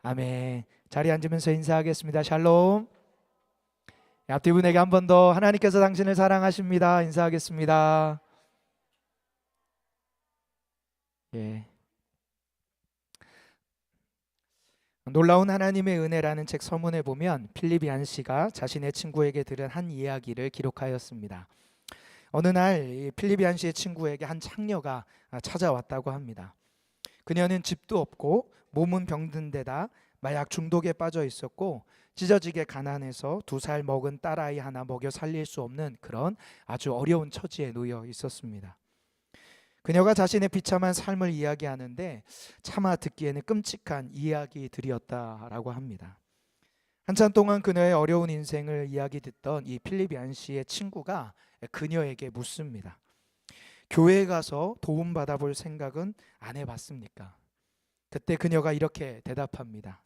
아멘. 자리에 앉으면서 인사하겠습니다. 샬롬. 앞뒤 분에게 한 번 더 하나님께서 당신을 사랑하십니다. 인사하겠습니다. 예. 놀라운 하나님의 은혜라는 책 서문에 보면 필립 얀 씨가 자신의 친구에게 들은 한 이야기를 기록하였습니다. 어느 날 필립 얀 씨의 친구에게 한 창녀가 찾아왔다고 합니다. 그녀는 집도 없고 몸은 병든 데다 마약 중독에 빠져 있었고 찢어지게 가난해서 2살 먹은 딸아이 하나 먹여 살릴 수 없는 그런 아주 어려운 처지에 놓여 있었습니다. 그녀가 자신의 비참한 삶을 이야기하는데 차마 듣기에는 끔찍한 이야기들이었다라고 합니다. 한참 동안 그녀의 어려운 인생을 이야기 듣던 이 필립 얀 씨의 친구가 그녀에게 묻습니다. 교회에 가서 도움받아 볼 생각은 안 해봤습니까? 그때 그녀가 이렇게 대답합니다.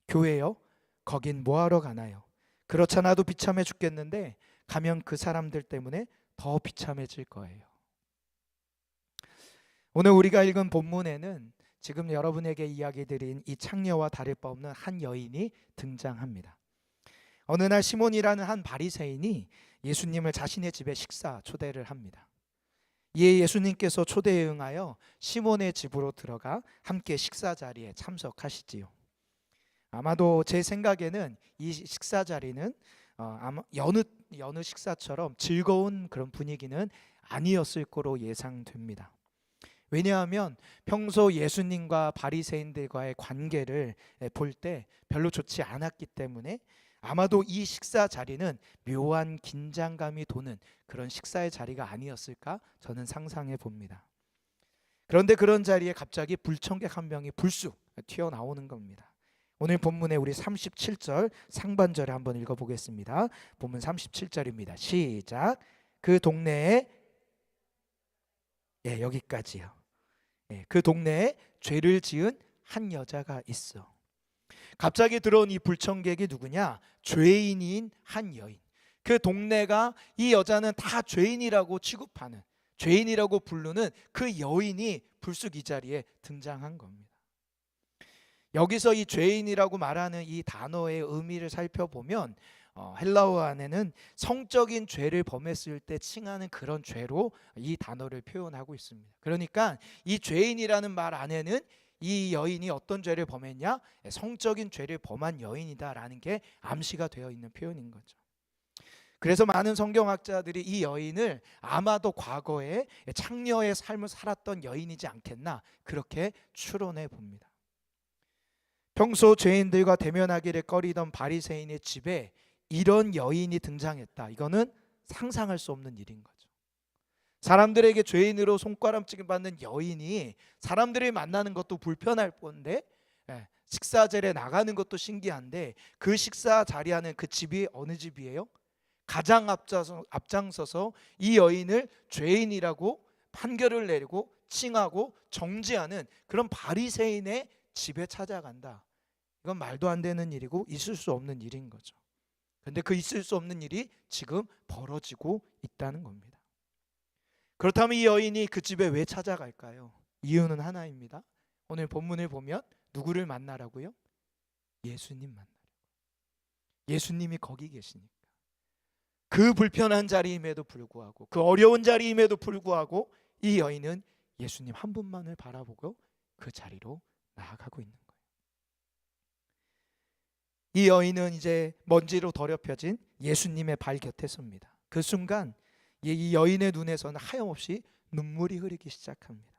교회요? 거긴 뭐하러 가나요? 그렇잖아도 비참해 죽겠는데 가면 그 사람들 때문에 더 비참해질 거예요. 오늘 우리가 읽은 본문에는 지금 여러분에게 이야기 드린 이 창녀와 다를 바 없는 한 여인이 등장합니다. 어느 날 시몬이라는 한 바리새인이 예수님을 자신의 집에 식사 초대를 합니다. 이에 예수님께서 초대에 응하여 시몬의 집으로 들어가 함께 식사 자리에 참석하시지요. 아마도 제 생각에는 이 식사 자리는 아마 여느 식사처럼 즐거운 그런 분위기는 아니었을 거로 예상됩니다. 왜냐하면 평소 예수님과 바리새인들과의 관계를 볼 때 별로 좋지 않았기 때문에 아마도 이 식사 자리는 묘한 긴장감이 도는 그런 식사의 자리가 아니었을까 저는 상상해 봅니다. 그런데 그런 자리에 갑자기 불청객 한 명이 불쑥 튀어나오는 겁니다. 오늘 본문에 우리 37절 상반절에 한번 읽어보겠습니다. 본문 37절입니다. 시작. 그 동네에 여기까지요. 그 동네에 죄를 지은 한 여자가 있어. 갑자기 들어온 이 불청객이 누구냐? 죄인인 한 여인. 그 동네가 이 여자는 다 죄인이라고 취급하는, 죄인이라고 부르는 그 여인이 불쑥 이 자리에 등장한 겁니다. 여기서 이 죄인이라고 말하는 이 단어의 의미를 살펴보면 헬라어 안에는 성적인 죄를 범했을 때 칭하는 그런 죄로 이 단어를 표현하고 있습니다. 그러니까 이 죄인이라는 말 안에는 이 여인이 어떤 죄를 범했냐? 성적인 죄를 범한 여인이다라는 게 암시가 되어 있는 표현인 거죠. 그래서 많은 성경학자들이 이 여인을 아마도 과거에 창녀의 삶을 살았던 여인이지 않겠나 그렇게 추론해 봅니다. 평소 죄인들과 대면하기를 꺼리던 바리새인의 집에 이런 여인이 등장했다. 이거는 상상할 수 없는 일인 거죠. 사람들에게 죄인으로 손가락질 받는 여인이 사람들을 만나는 것도 불편할 건데 식사 자리에 나가는 것도 신기한데 그 식사 자리하는 그 집이 어느 집이에요? 가장 앞장서서 이 여인을 죄인이라고 판결을 내리고 칭하고 정죄하는 그런 바리새인의 집에 찾아간다. 이건 말도 안 되는 일이고 있을 수 없는 일인 거죠. 그런데 그 있을 수 없는 일이 지금 벌어지고 있다는 겁니다. 그렇다면 이 여인이 그 집에 왜 찾아갈까요? 이유는 하나입니다. 오늘 본문을 보면 누구를 만나라고요? 예수님 만나라고. 예수님이 거기 계시니까. 그 불편한 자리임에도 불구하고 그 어려운 자리임에도 불구하고 이 여인은 예수님 한 분만을 바라보고 그 자리로 나아가고 있는 거예요. 이 여인은 이제 먼지로 더럽혀진 예수님의 발 곁에 섭니다. 그 순간 이 여인의 눈에서는 하염없이 눈물이 흐르기 시작합니다.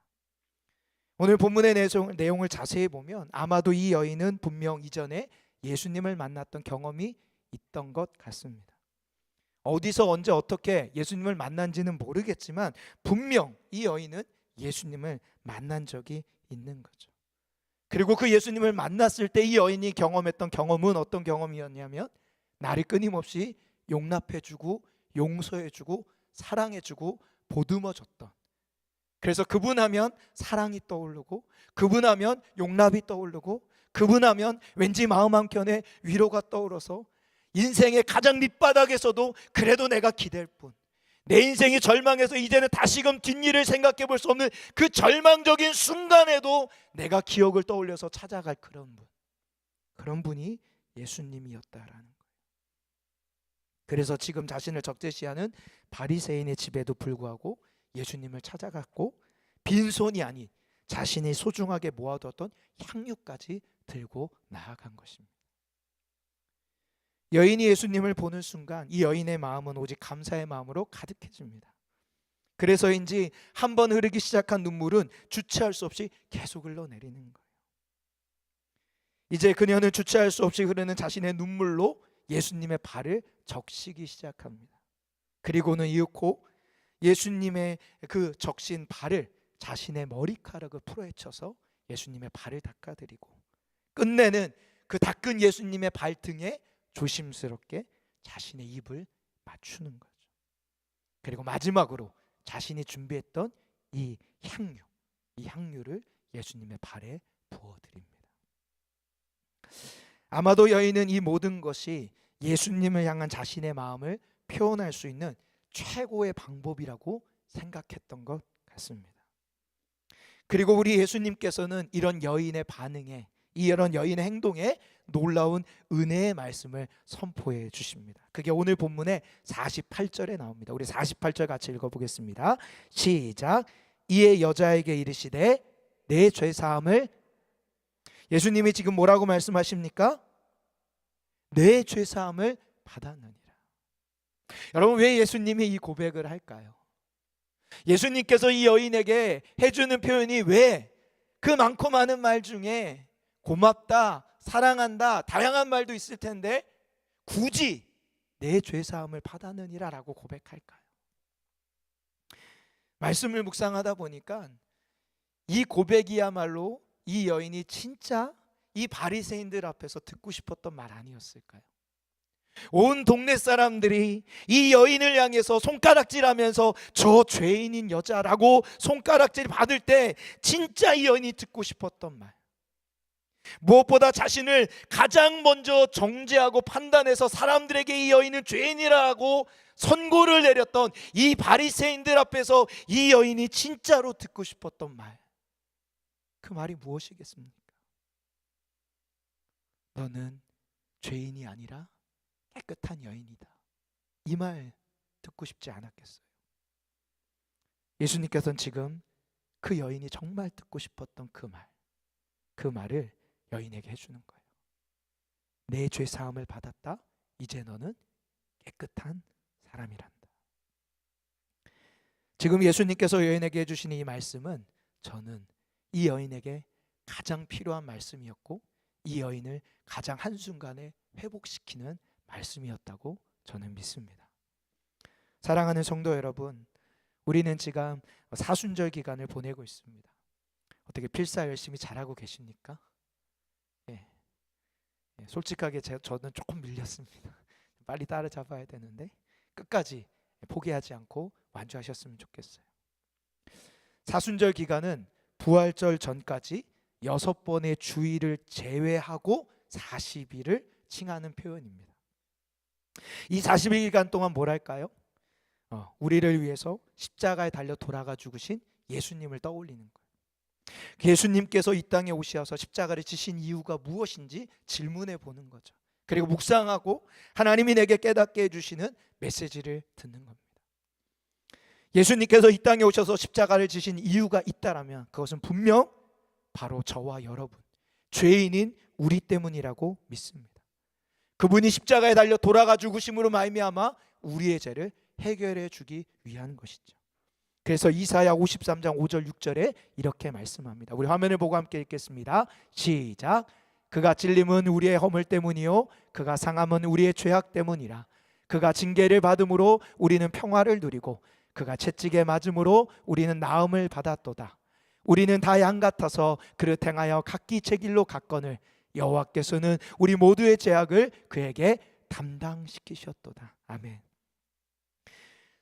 오늘 본문의 내용을 자세히 보면 아마도 이 여인은 분명 이전에 예수님을 만났던 경험이 있던 것 같습니다. 어디서 언제 어떻게 예수님을 만난지는 모르겠지만 분명 이 여인은 예수님을 만난 적이 있는 거죠. 그리고 그 예수님을 만났을 때 이 여인이 경험했던 경험은 어떤 경험이었냐면 나를 끊임없이 용납해주고 용서해주고 사랑해주고 보듬어줬던, 그래서 그분하면 사랑이 떠오르고 그분하면 용납이 떠오르고 그분하면 왠지 마음 한켠에 위로가 떠오르서 인생의 가장 밑바닥에서도 그래도 내가 기댈 뿐, 내 인생이 절망해서 이제는 다시금 뒷일을 생각해 볼 수 없는 그 절망적인 순간에도 내가 기억을 떠올려서 찾아갈 그런 분, 그런 분이 예수님이었다라는 거예요. 그래서 지금 자신을 적재시하는 바리새인의 집에도 불구하고 예수님을 찾아갔고 빈손이 아닌 자신이 소중하게 모아두었던 향유까지 들고 나아간 것입니다. 여인이 예수님을 보는 순간 이 여인의 마음은 오직 감사의 마음으로 가득해집니다. 그래서인지 한 번 흐르기 시작한 눈물은 주체할 수 없이 계속 흘러내리는 거예요. 이제 그녀는 주체할 수 없이 흐르는 자신의 눈물로 예수님의 발을 적시기 시작합니다. 그리고는 이윽고 예수님의 그 적신 발을 자신의 머리카락을 풀어헤쳐서 예수님의 발을 닦아드리고 끝내는 그 닦은 예수님의 발등에 조심스럽게 자신의 입을 맞추는 거죠. 그리고 마지막으로 자신이 준비했던 이 향유를 예수님의 발에 부어드립니다. 아마도 여인은 이 모든 것이 예수님을 향한 자신의 마음을 표현할 수 있는 최고의 방법이라고 생각했던 것 같습니다. 그리고 우리 예수님께서는 이런 여인의 반응에, 이런 여인의 행동에 놀라운 은혜의 말씀을 선포해 주십니다. 그게 오늘 본문의 48절에 나옵니다. 우리 48절 같이 읽어보겠습니다. 시작. 이에 여자에게 이르시되 내 죄사함을, 예수님이 지금 뭐라고 말씀하십니까? 내 죄사함을 받았느니라. 여러분, 왜 예수님이 이 고백을 할까요? 예수님께서 이 여인에게 해주는 표현이 왜 그 많고 많은 말 중에 고맙다, 사랑한다, 다양한 말도 있을 텐데 굳이 내 죄사함을 받았느니라 라고 고백할까요? 말씀을 묵상하다 보니까 이 고백이야말로 이 여인이 진짜 이 바리새인들 앞에서 듣고 싶었던 말 아니었을까요? 온 동네 사람들이 이 여인을 향해서 손가락질하면서 저 죄인인 여자라고 손가락질 받을 때 진짜 이 여인이 듣고 싶었던 말, 무엇보다 자신을 가장 먼저 정죄하고 판단해서 사람들에게 이 여인은 죄인이라고 선고를 내렸던 이 바리새인들 앞에서 이 여인이 진짜로 듣고 싶었던 말, 그 말이 무엇이겠습니까? 너는 죄인이 아니라 깨끗한 여인이다. 이 말 듣고 싶지 않았겠어요? 예수님께서는 지금 그 여인이 정말 듣고 싶었던 그 말을 여인에게 해주는 거예요. 내 죄 사함을 받았다. 이제 너는 깨끗한 사람이란다. 지금 예수님께서 여인에게 해주시는 이 말씀은 저는 이 여인에게 가장 필요한 말씀이었고 이 여인을 가장 한순간에 회복시키는 말씀이었다고 저는 믿습니다. 사랑하는 성도 여러분, 우리는 지금 사순절 기간을 보내고 있습니다. 어떻게 필사 열심히 잘하고 계십니까? 솔직하게 저는 조금 밀렸습니다. 빨리 따라잡아야 되는데 끝까지 포기하지 않고 완주하셨으면 좋겠어요. 사순절 기간은 부활절 전까지 6번의 주일을 제외하고 40일을 칭하는 표현입니다. 이 40일간 동안 뭐랄까요? 우리를 위해서 십자가에 달려 돌아가 죽으신 예수님을 떠올리는 거예요. 예수님께서 이 땅에 오셔서 십자가를 지신 이유가 무엇인지 질문해 보는 거죠. 그리고 묵상하고 하나님이 내게 깨닫게 해주시는 메시지를 듣는 겁니다. 예수님께서 이 땅에 오셔서 십자가를 지신 이유가 있다라면 그것은 분명 바로 저와 여러분, 죄인인 우리 때문이라고 믿습니다. 그분이 십자가에 달려 돌아가 죽으심으로 말미암아 우리의 죄를 해결해 주기 위한 것이죠. 그래서 이사야 53장 5절 6절에 이렇게 말씀합니다. 우리 화면을 보고 함께 읽겠습니다. 시작. 그가 찔림은 우리의 허물 때문이요 그가 상함은 우리의 죄악 때문이라. 그가 징계를 받음으로 우리는 평화를 누리고 그가 채찍에 맞음으로 우리는 나음을 받았도다. 우리는 다 양 같아서 그릇 행하여 각기 제 길로 갔거늘 여호와께서는 우리 모두의 죄악을 그에게 담당시키셨도다. 아멘.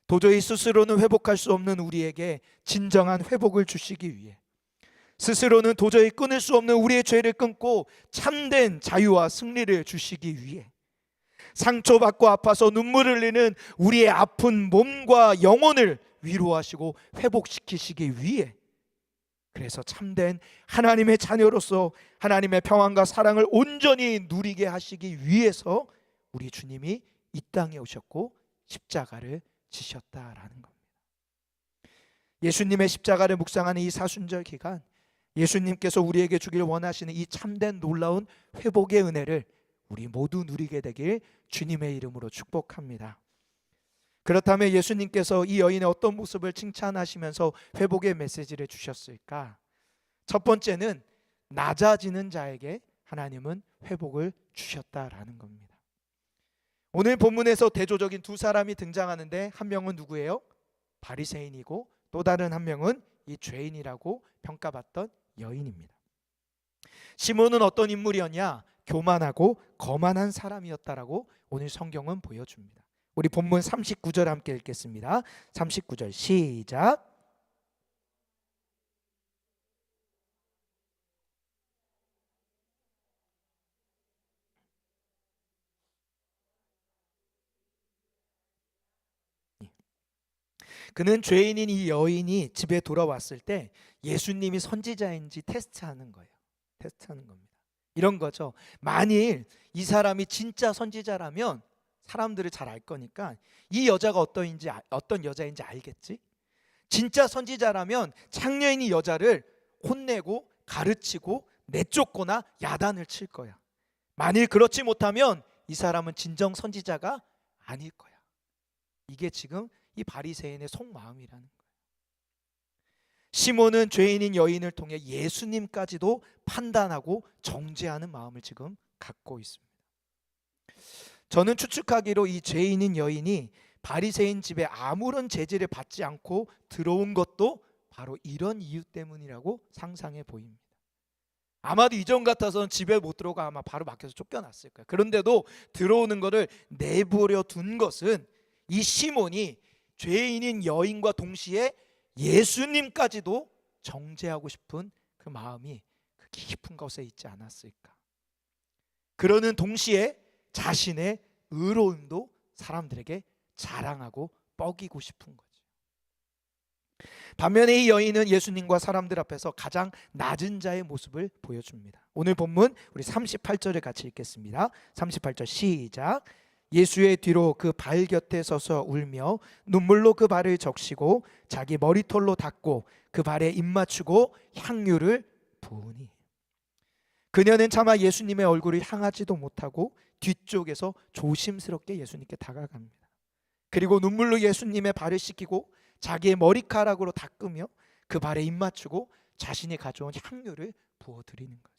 도저히 스스로는 회복할 수 없는 우리에게 진정한 회복을 주시기 위해, 스스로는 도저히 끊을 수 없는 우리의 죄를 끊고 참된 자유와 승리를 주시기 위해, 상처받고 아파서 눈물을 흘리는 우리의 아픈 몸과 영혼을 위로하시고 회복시키시기 위해 그래서 참된 하나님의 자녀로서 하나님의 평안과 사랑을 온전히 누리게 하시기 위해서 우리 주님이 이 땅에 오셨고 십자가를 지셨다라는 겁니다. 예수님의 십자가를 묵상하는 이 사순절 기간, 예수님께서 우리에게 주길 원하시는 이 참된 놀라운 회복의 은혜를 우리 모두 누리게 되길 주님의 이름으로 축복합니다. 그렇다면 예수님께서 이 여인의 어떤 모습을 칭찬하시면서 회복의 메시지를 주셨을까? 첫 번째는 낮아지는 자에게 하나님은 회복을 주셨다라는 겁니다. 오늘 본문에서 대조적인 두 사람이 등장하는데 한 명은 누구예요? 바리새인이고 또 다른 한 명은 이 죄인이라고 평가받던 여인입니다. 시몬은 어떤 인물이었냐? 교만하고 거만한 사람이었다라고 오늘 성경은 보여줍니다. 우리 본문 39절 함께 읽겠습니다. 39절 시작. 그는 죄인인 이 여인이 집에 돌아왔을 때 예수님이 선지자인지 테스트하는 거예요. 테스트하는 겁니다. 이런 거죠. 만일 이 사람이 진짜 선지자라면 사람들을 잘 알 거니까 이 여자가 어떤 여자인지 알겠지? 진짜 선지자라면 창녀인 이 여자를 혼내고 가르치고 내쫓거나 야단을 칠 거야. 만일 그렇지 못하면 이 사람은 진정 선지자가 아닐 거야. 이게 지금 이 바리새인의 속마음이라는 거예요. 시몬은 죄인인 여인을 통해 예수님까지도 판단하고 정죄하는 마음을 지금 갖고 있습니다. 저는 추측하기로 이 죄인인 여인이 바리새인 집에 아무런 제지를 받지 않고 들어온 것도 바로 이런 이유 때문이라고 상상해 보입니다. 아마도 이전 같아서는 집에 못 들어가 아마 바로 밖에서 쫓겨났을 거예요. 그런데도 들어오는 것을 내버려 둔 것은 이 시몬이 죄인인 여인과 동시에 예수님까지도 정죄하고 싶은 그 마음이 그 깊은 곳에 있지 않았을까. 그러는 동시에 자신의 의로움도 사람들에게 자랑하고 뻐기고 싶은 거죠. 반면에 이 여인은 예수님과 사람들 앞에서 가장 낮은 자의 모습을 보여줍니다. 오늘 본문 우리 38절을 같이 읽겠습니다. 38절 시작. 예수의 뒤로 그 발 곁에 서서 울며 눈물로 그 발을 적시고 자기 머리털로 닦고 그 발에 입 맞추고 향유를 부으니, 그녀는 차마 예수님의 얼굴을 향하지도 못하고 뒤쪽에서 조심스럽게 예수님께 다가갑니다. 그리고 눈물로 예수님의 발을 씻기고 자기의 머리카락으로 닦으며 그 발에 입 맞추고 자신이 가져온 향유를 부어드리는 거죠.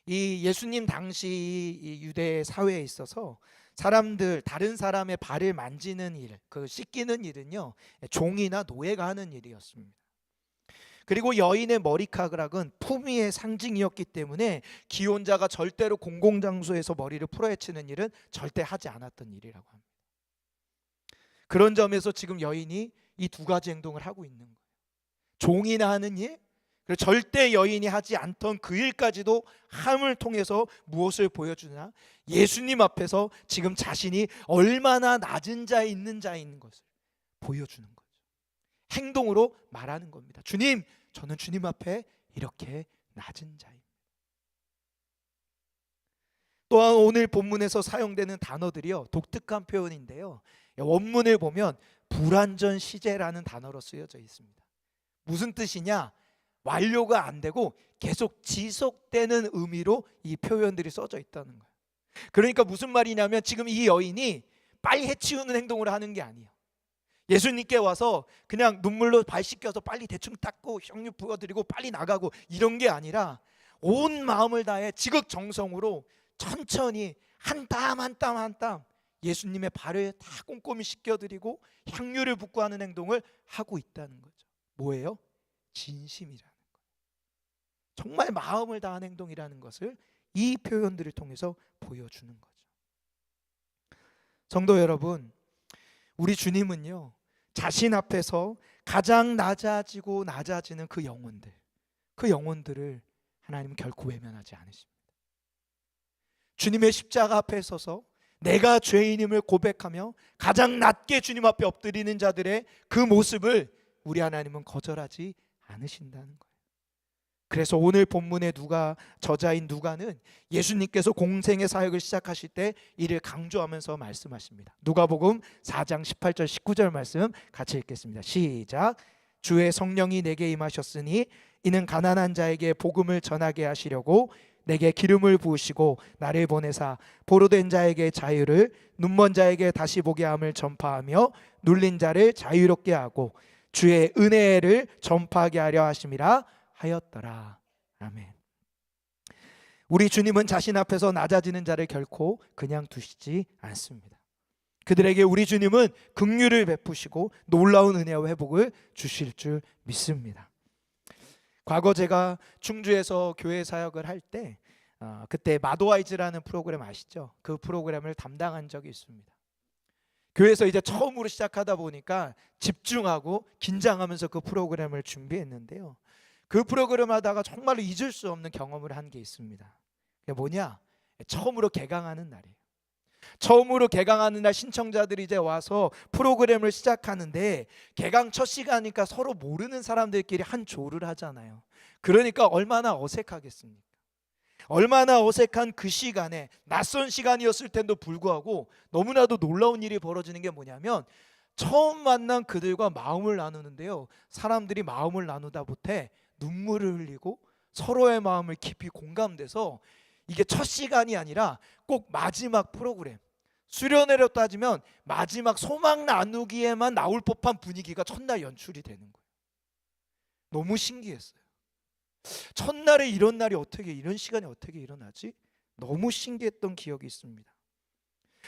이 예수님 당시 이 유대 사회에 있어서 사람들, 다른 사람의 발을 만지는 일, 그 씻기는 일은요, 종이나 노예가 하는 일이었습니다. 그리고 여인의 머리카락은 품위의 상징이었기 때문에 기혼자가 절대로 공공장소에서 머리를 풀어헤치는 일은 절대 하지 않았던 일이라고 합니다. 그런 점에서 지금 여인이 이 두 가지 행동을 하고 있는 거예요. 종이나 하는 일, 그리고 절대 여인이 하지 않던 그 일까지도 함을 통해서 무엇을 보여주나? 예수님 앞에서 지금 자신이 얼마나 낮은 자에 있는 것을 보여주는 거죠. 행동으로 말하는 겁니다. 주님, 저는 주님 앞에 이렇게 낮은 자입니다. 또한 오늘 본문에서 사용되는 단어들이요, 독특한 표현인데요, 원문을 보면 불완전 시제라는 단어로 쓰여져 있습니다. 무슨 뜻이냐? 완료가 안 되고 계속 지속되는 의미로 이 표현들이 써져 있다는 거예요. 그러니까 무슨 말이냐면 지금 이 여인이 빨리 해치우는 행동을 하는 게 아니에요. 예수님께 와서 그냥 눈물로 발 씻겨서 빨리 대충 닦고 향유 부어드리고 빨리 나가고 이런 게 아니라 온 마음을 다해 지극정성으로 천천히 한 땀 한 땀 한 땀 예수님의 발을 다 꼼꼼히 씻겨드리고 향유를 붓고 하는 행동을 하고 있다는 거죠. 뭐예요? 진심이라는 거예요. 정말 마음을 다한 행동이라는 것을 이 표현들을 통해서 보여주는 거죠. 성도 여러분, 우리 주님은요, 자신 앞에서 가장 낮아지고 낮아지는 그 영혼들을 하나님은 결코 외면하지 않으십니다. 주님의 십자가 앞에 서서 내가 죄인임을 고백하며 가장 낮게 주님 앞에 엎드리는 자들의 그 모습을 우리 하나님은 거절하지 않으신다는 거예요. 그래서 오늘 본문의 저자인 누가는 예수님께서 공생의 사역을 시작하실 때 이를 강조하면서 말씀하십니다. 누가복음 4장 18절 19절 말씀 같이 읽겠습니다. 시작. 주의 성령이 내게 임하셨으니 이는 가난한 자에게 복음을 전하게 하시려고 내게 기름을 부으시고 나를 보내사 보로된 자에게 자유를, 눈먼 자에게 다시 보게 함을 전파하며 눌린 자를 자유롭게 하고 주의 은혜를 전파하게 하려 하심이라 하였더라. 아멘. 우리 주님은 자신 앞에서 낮아지는 자를 결코 그냥 두시지 않습니다. 그들에게 우리 주님은 긍휼을 베푸시고 놀라운 은혜와 회복을 주실 줄 믿습니다. 과거 제가 충주에서 교회 사역을 할 때 그때 마도아이즈라는 프로그램 아시죠? 그 프로그램을 담당한 적이 있습니다. 교회에서 이제 처음으로 시작하다 보니까 집중하고 긴장하면서 그 프로그램을 준비했는데요. 그 프로그램 하다가 정말로 잊을 수 없는 경험을 한 게 있습니다. 그게 뭐냐? 처음으로 개강하는 날이에요. 처음으로 개강하는 날 신청자들이 이제 와서 프로그램을 시작하는데 개강 첫 시간이니까 서로 모르는 사람들끼리 한 조를 하잖아요. 그러니까 얼마나 어색하겠습니까? 얼마나 어색한 그 시간에 낯선 시간이었을 텐데도 불구하고 너무나도 놀라운 일이 벌어지는 게 뭐냐면 처음 만난 그들과 마음을 나누는데요. 사람들이 마음을 나누다 못해 눈물을 흘리고 서로의 마음을 깊이 공감돼서 이게 첫 시간이 아니라 꼭 마지막 프로그램, 수련회로 따지면 마지막 소망 나누기에만 나올 법한 분위기가 첫날 연출이 되는 거예요. 너무 신기했어요. 첫날에 이런 날이 어떻게, 이런 시간이 어떻게 일어나지? 너무 신기했던 기억이 있습니다.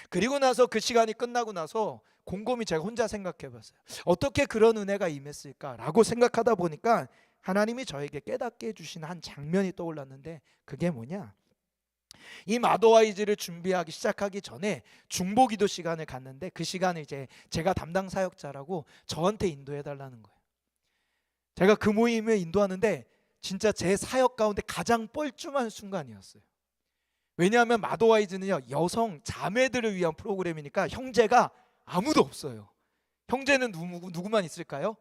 그리고 나서 그 시간이 끝나고 나서 곰곰이 제가 혼자 생각해 봤어요. 어떻게 그런 은혜가 임했을까라고 생각하다 보니까 하나님이 저에게 깨닫게 해주신 한 장면이 떠올랐는데 그게 뭐냐? 이 마도아이즈를 준비하기 시작하기 전에 중보기도 시간을 갔는데 그 시간을 이제 제가 담당 사역자라고 저한테 인도해 달라는 거예요. 제가 그 모임을 인도하는데 진짜 제 사역 가운데 가장 뻘쭘한 순간이었어요. 왜냐하면 마도아이즈는요 여성 자매들을 위한 프로그램이니까 형제가 아무도 없어요. 형제는 누구만 있을까요?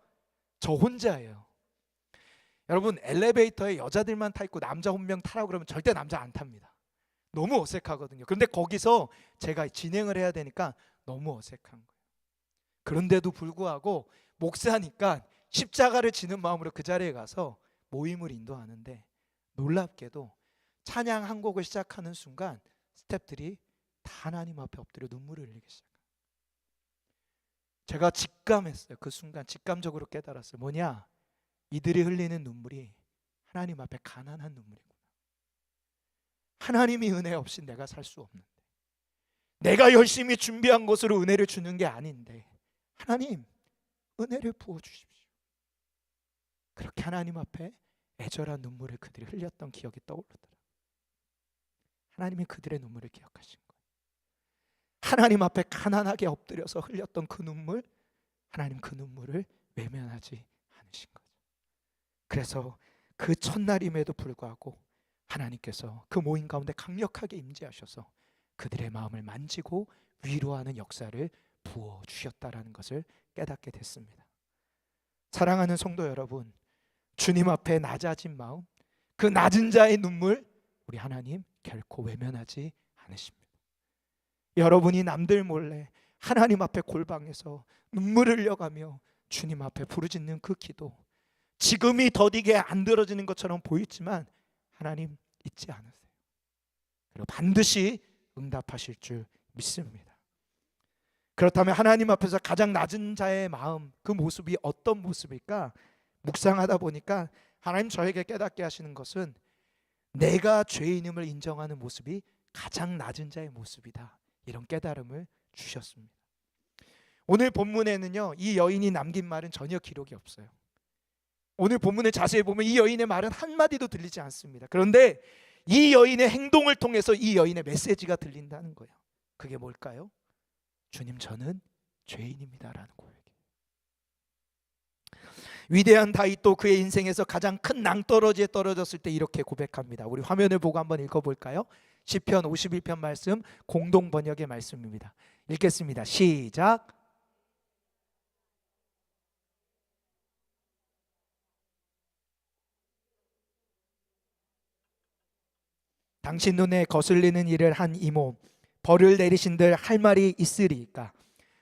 저 혼자예요. 여러분 엘리베이터에 여자들만 타 있고 남자 한 명 타라고 그러면 절대 남자 안 탑니다. 너무 어색하거든요. 그런데 거기서 제가 진행을 해야 되니까 너무 어색한 거예요. 그런데도 불구하고 목사니까 십자가를 지는 마음으로 그 자리에 가서 모임을 인도하는데 놀랍게도 찬양 한 곡을 시작하는 순간 스태프들이 다 하나님 앞에 엎드려 눈물을 흘리기 시작해요. 제가 직감했어요. 그 순간 직감적으로 깨달았어요. 뭐냐? 이들이 흘리는 눈물이 하나님 앞에 가난한 눈물이구나. 하나님이 은혜 없이 내가 살 수 없는데, 내가 열심히 준비한 것으로 은혜를 주는 게 아닌데 하나님 은혜를 부어주십시오. 그렇게 하나님 앞에 애절한 눈물을 그들이 흘렸던 기억이 떠오르더라. 하나님이 그들의 눈물을 기억하신 거예요. 하나님 앞에 가난하게 엎드려서 흘렸던 그 눈물, 하나님 그 눈물을 외면하지 않으신 거죠. 그래서 그 첫날임에도 불구하고 하나님께서 그 모임 가운데 강력하게 임재하셔서 그들의 마음을 만지고 위로하는 역사를 부어주셨다라는 것을 깨닫게 됐습니다. 사랑하는 성도 여러분, 주님 앞에 낮아진 마음, 그 낮은 자의 눈물 우리 하나님 결코 외면하지 않으십니다. 여러분이 남들 몰래 하나님 앞에 골방에서 눈물을 흘려가며 주님 앞에 부르짖는 그 기도, 지금이 더디게 안 들어지는 것처럼 보이지만 하나님 잊지 않으세요. 그리고 반드시 응답하실 줄 믿습니다. 그렇다면 하나님 앞에서 가장 낮은 자의 마음, 그 모습이 어떤 모습일까? 묵상하다 보니까 하나님 저에게 깨닫게 하시는 것은 내가 죄인임을 인정하는 모습이 가장 낮은 자의 모습이다, 이런 깨달음을 주셨습니다. 오늘 본문에는요 이 여인이 남긴 말은 전혀 기록이 없어요. 오늘 본문을 자세히 보면 이 여인의 말은 한마디도 들리지 않습니다. 그런데 이 여인의 행동을 통해서 이 여인의 메시지가 들린다는 거예요. 그게 뭘까요? 주님, 저는 죄인입니다라는 고백이에요. 위대한 다윗도 그의 인생에서 가장 큰 낭떠러지에 떨어졌을 때 이렇게 고백합니다. 우리 화면을 보고 한번 읽어볼까요? 시편 51편 말씀, 공동 번역의 말씀입니다. 읽겠습니다. 시작. 당신 눈에 거슬리는 일을 한 이모, 벌을 내리신들 할 말이 있으리이까.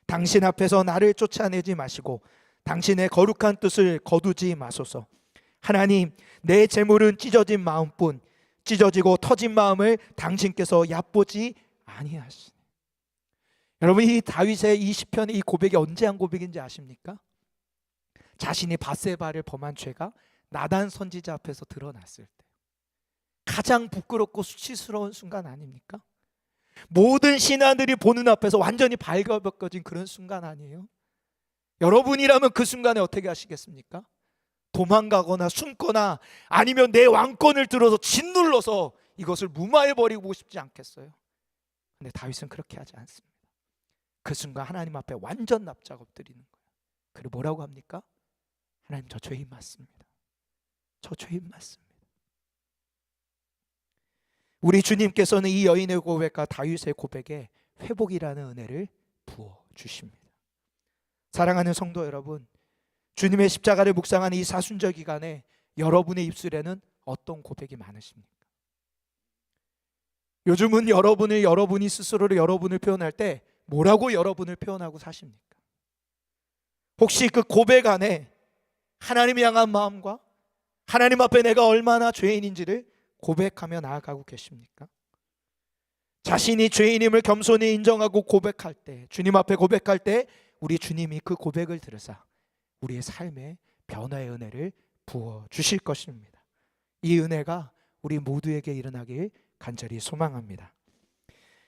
당신 앞에서 나를 쫓아내지 마시고 당신의 거룩한 뜻을 거두지 마소서. 하나님, 내 재물은 찢어진 마음뿐, 찢어지고 터진 마음을 당신께서 얕보지 아니하시니. 여러분, 이 다윗의 이 시편의 이 고백이 언제 한 고백인지 아십니까? 자신이 밧세바를 범한 죄가 나단 선지자 앞에서 드러났을 때, 가장 부끄럽고 수치스러운 순간 아닙니까? 모든 신하들이 보는 앞에서 완전히 발가벗겨진 그런 순간 아니에요? 여러분이라면 그 순간에 어떻게 하시겠습니까? 도망가거나 숨거나 아니면 내 왕권을 들어서 짓눌러서 이것을 무마해버리고 싶지 않겠어요? 근데 다윗은 그렇게 하지 않습니다. 그 순간 하나님 앞에 완전 납작 엎드리는 거예요. 그리고 뭐라고 합니까? 하나님, 저 죄인 맞습니다. 저 죄인 맞습니다. 우리 주님께서는 이 여인의 고백과 다윗의 고백에 회복이라는 은혜를 부어주십니다. 사랑하는 성도 여러분, 주님의 십자가를 묵상하는 이 사순절 기간에 여러분의 입술에는 어떤 고백이 많으십니까? 요즘은 여러분이 스스로를 여러분을 표현할 때 뭐라고 여러분을 표현하고 사십니까? 혹시 그 고백 안에 하나님 향한 마음과 하나님 앞에 내가 얼마나 죄인인지를 고백하며 나아가고 계십니까? 자신이 죄인임을 겸손히 인정하고 고백할 때, 주님 앞에 고백할 때 우리 주님이 그 고백을 들으사 우리의 삶에 변화의 은혜를 부어 주실 것입니다. 이 은혜가 우리 모두에게 일어나길 간절히 소망합니다.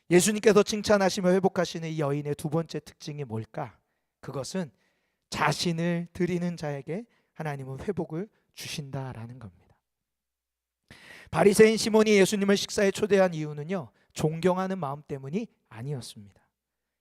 예수님께서 칭찬하시며 회복하시는 이 여인의 두 번째 특징이 뭘까? 그것은 자신을 드리는 자에게 하나님은 회복을 주신다라는 겁니다. 바리새인 시몬이 예수님을 식사에 초대한 이유는요, 존경하는 마음 때문이 아니었습니다.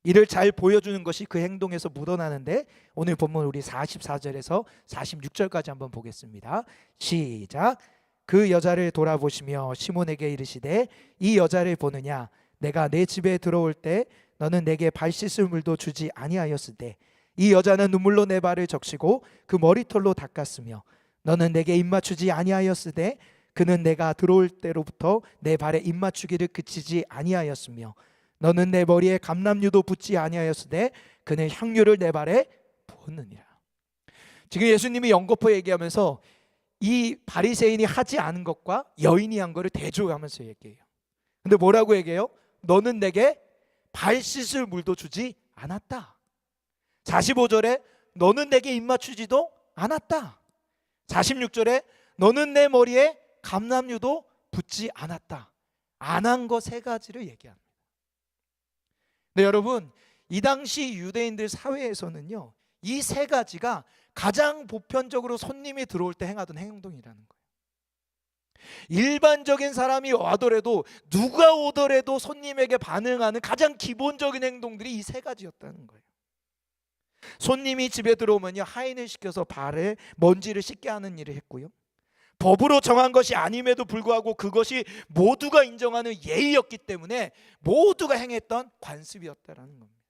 이를 잘 보여주는 것이 그 행동에서 묻어나는데, 오늘 본문 우리 44절에서 46절까지 한번 보겠습니다. 시작. 그 여자를 돌아보시며 시몬에게 이르시되 이 여자를 보느냐? 내가 내 집에 들어올 때 너는 내게 발 씻을 물도 주지 아니하였을 때 이 여자는 눈물로 내 발을 적시고 그 머리털로 닦았으며 너는 내게 입맞추지 아니하였을 때 그는 내가 들어올 때로부터 내 발에 입맞추기를 그치지 아니하였으며 너는 내 머리에 감람유도 붓지 아니하였을 때 그는 향유를 내 발에 부었느니라. 지금 예수님이 연거푸 얘기하면서 이 바리새인이 하지 않은 것과 여인이 한 거를 대조하면서 얘기해요. 근데 뭐라고 얘기해요? 너는 내게 발 씻을 물도 주지 않았다. 45절에 너는 내게 입맞추지도 않았다. 46절에 너는 내 머리에 감람유도 붓지 않았다. 안 한 거 세 가지를 얘기합니다. 네, 여러분, 이 당시 유대인들 사회에서는요, 이 세 가지가 가장 보편적으로 손님이 들어올 때 행하던 행동이라는 거예요. 일반적인 사람이 와더라도, 누가 오더라도 손님에게 반응하는 가장 기본적인 행동들이 이 세 가지였다는 거예요. 손님이 집에 들어오면요, 하인을 시켜서 발에 먼지를 씻게 하는 일을 했고요, 법으로 정한 것이 아님에도 불구하고 그것이 모두가 인정하는 예의였기 때문에 모두가 행했던 관습이었다라는 겁니다.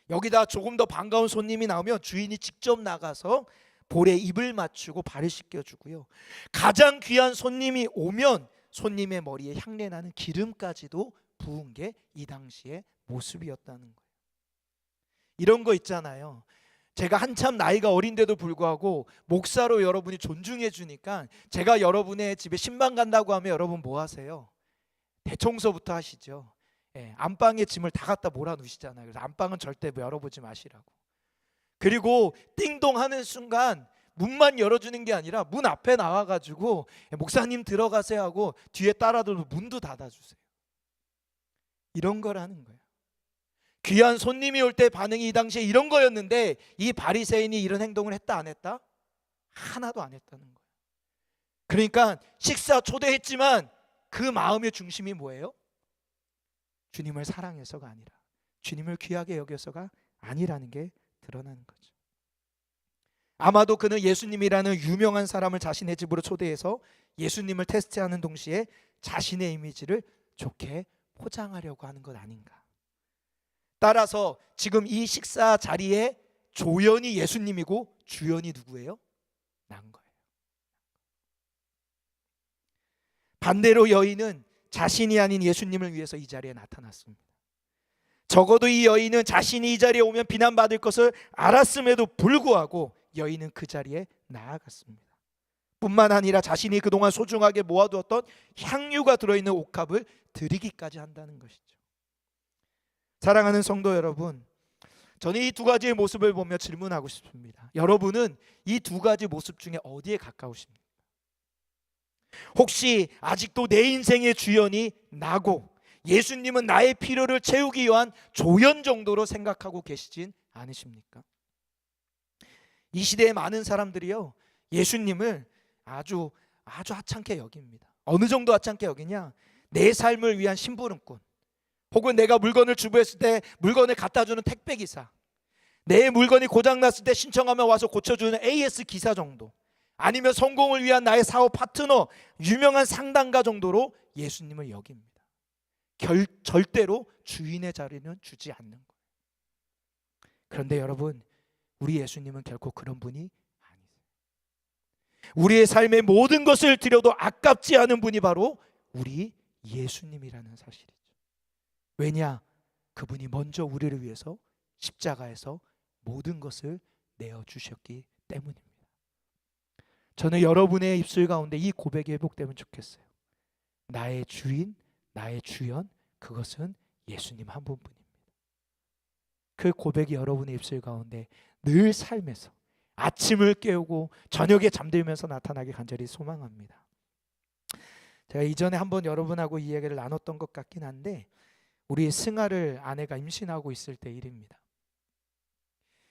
여기다 조금 더 반가운 손님이 나오면 주인이 직접 나가서 볼에 입을 맞추고 발을 씻겨주고요, 가장 귀한 손님이 오면 손님의 머리에 향내나는 기름까지도 부은 게 이 당시의 모습이었다는 거예요. 이런 거 있잖아요. 제가 한참 나이가 어린데도 불구하고 목사로 여러분이 존중해 주니까 제가 여러분의 집에 신방 간다고 하면 여러분 뭐 하세요? 대청소부터 하시죠. 안방에 짐을 다 갖다 몰아놓으시잖아요. 그래서 안방은 절대 열어보지 마시라고. 그리고 띵동 하는 순간 문만 열어주는 게 아니라 문 앞에 나와가지고 목사님 들어가세요 하고 뒤에 따라들고 문도 닫아주세요. 이런 거라는 거예요. 귀한 손님이 올 때 반응이 이 당시에 이런 거였는데 이 바리새인이 이런 행동을 했다 안 했다? 하나도 안 했다는 거예요. 그러니까 식사 초대했지만 그 마음의 중심이 뭐예요? 주님을 사랑해서가 아니라, 주님을 귀하게 여겨서가 아니라는 게 드러나는 거죠. 아마도 그는 예수님이라는 유명한 사람을 자신의 집으로 초대해서 예수님을 테스트하는 동시에 자신의 이미지를 좋게 포장하려고 하는 것 아닌가. 따라서 지금 이 식사 자리에 조연이 예수님이고 주연이 누구예요? 난 거예요. 반대로 여인은 자신이 아닌 예수님을 위해서 이 자리에 나타났습니다. 적어도 이 여인은 자신이 이 자리에 오면 비난받을 것을 알았음에도 불구하고 여인은 그 자리에 나아갔습니다. 뿐만 아니라 자신이 그동안 소중하게 모아두었던 향유가 들어있는 옥합을 드리기까지 한다는 것이죠. 사랑하는 성도 여러분, 저는 이 두 가지의 모습을 보며 질문하고 싶습니다. 여러분은 이 두 가지 모습 중에 어디에 가까우십니까? 혹시 아직도 내 인생의 주연이 나고 예수님은 나의 필요를 채우기 위한 조연 정도로 생각하고 계시진 않으십니까? 이 시대의 많은 사람들이요, 예수님을 아주 하찮게 여깁니다. 어느 정도 하찮게 여기냐? 내 삶을 위한 심부름꾼, 혹은 내가 물건을 주부했을 때 물건을 갖다주는 택배기사, 내 물건이 고장났을 때 신청하면 와서 고쳐주는 AS 기사 정도, 아니면 성공을 위한 나의 사업 파트너, 유명한 상담가 정도로 예수님을 여깁니다. 절대로 주인의 자리는 주지 않는 거예요. 그런데 여러분, 우리 예수님은 결코 그런 분이 아니세요. 우리의 삶의 모든 것을 드려도 아깝지 않은 분이 바로 우리 예수님이라는 사실이죠. 왜냐? 그분이 먼저 우리를 위해서 십자가에서 모든 것을 내어주셨기 때문입니다. 저는 여러분의 입술 가운데 이 고백이 회복되면 좋겠어요. 나의 주인, 나의 주연, 그것은 예수님 한 분뿐입니다. 그 고백이 여러분의 입술 가운데 늘 삶에서 아침을 깨우고 저녁에 잠들면서 나타나게 간절히 소망합니다. 제가 이전에 한번 여러분하고 이 얘기를 나눴던 것 같긴 한데, 우리 승아를 아내가 임신하고 있을 때 일입니다.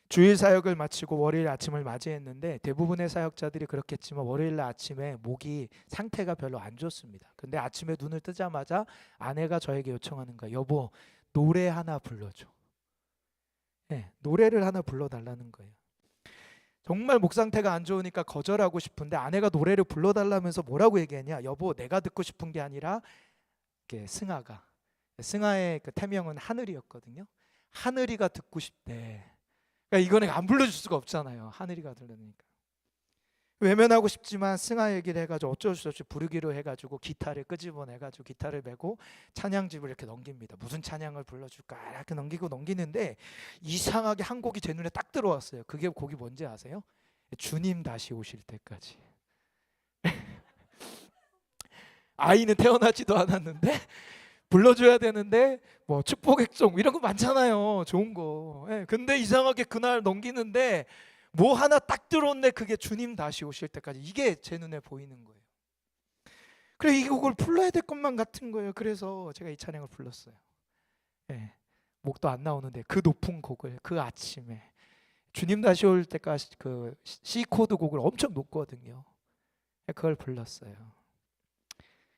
주일 사역을 마치고 월요일 아침을 맞이했는데, 대부분의 사역자들이 그렇겠지만 월요일 아침에 목이 상태가 별로 안 좋습니다. 근데 아침에 눈을 뜨자마자 아내가 저에게 요청하는 거예요. 여보, 노래 하나 불러줘. 네, 노래를 하나 불러달라는 거예요. 정말 목 상태가 안 좋으니까 거절하고 싶은데 아내가 노래를 불러달라면서 뭐라고 얘기했냐? 여보, 내가 듣고 싶은 게 아니라 승아의 그 태명은 하늘이었거든요. 하늘이가 듣고 싶대. 그러니까 이거는 안 불러줄 수가 없잖아요. 하늘이가 들으니까. 외면하고 싶지만 승아 얘기를 해가지고 어쩔 수 없이 부르기로 해가지고 기타를 끄집어내가지고 기타를 메고 찬양집을 이렇게 넘깁니다. 무슨 찬양을 불러줄까 이렇게 넘기는데 이상하게 한 곡이 제 눈에 딱 들어왔어요. 그게 곡이 뭔지 아세요? 주님 다시 오실 때까지. 아이는 태어나지도 않았는데 불러줘야 되는데 뭐 축복액종 이런 거 많잖아요. 좋은 거. 근데 이상하게 그날 넘기는데 뭐 하나 딱 들었네. 그게 주님 다시 오실 때까지. 이게 제 눈에 보이는 거예요. 그래, 이 곡을 불러야 될 것만 같은 거예요. 그래서 제가 이 찬양을 불렀어요. 목도 안 나오는데 그 높은 곡을 그 아침에 주님 다시 올 때까지 그 C 코드 곡을 엄청 높거든요. 그걸 불렀어요.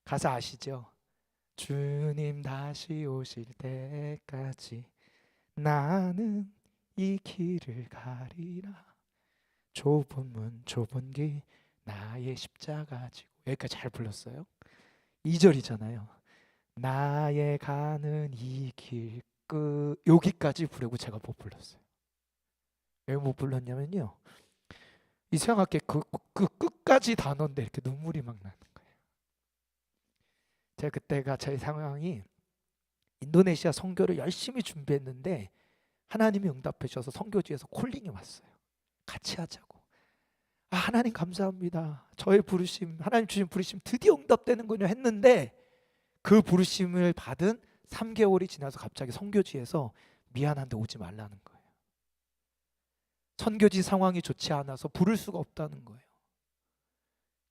가사 아시죠? 주님 다시 오실 때까지 나는 이 길을 가리라. 좁은 문 좁은 길 나의 십자가 지고. 여기까지 잘 불렀어요. 2절이잖아요. 나의 가는 이 길 끝. 여기까지 부르고 제가 못 불렀어요. 왜 못 불렀냐면요, 이상하게 그 끝까지 다 넣는데 이렇게 눈물이 막 나는 거예요. 제가 그때가 제 상황이 인도네시아 선교를 열심히 준비했는데 하나님이 응답해 주셔서 선교지에서 콜링이 왔어요. 같이 하자고. 하나님 감사합니다. 저의 부르심, 하나님 주신 부르심 드디어 응답되는군요 했는데, 그 부르심을 받은 3개월이 지나서 갑자기 선교지에서 미안한데 오지 말라는 거예요. 선교지 상황이 좋지 않아서 부를 수가 없다는 거예요.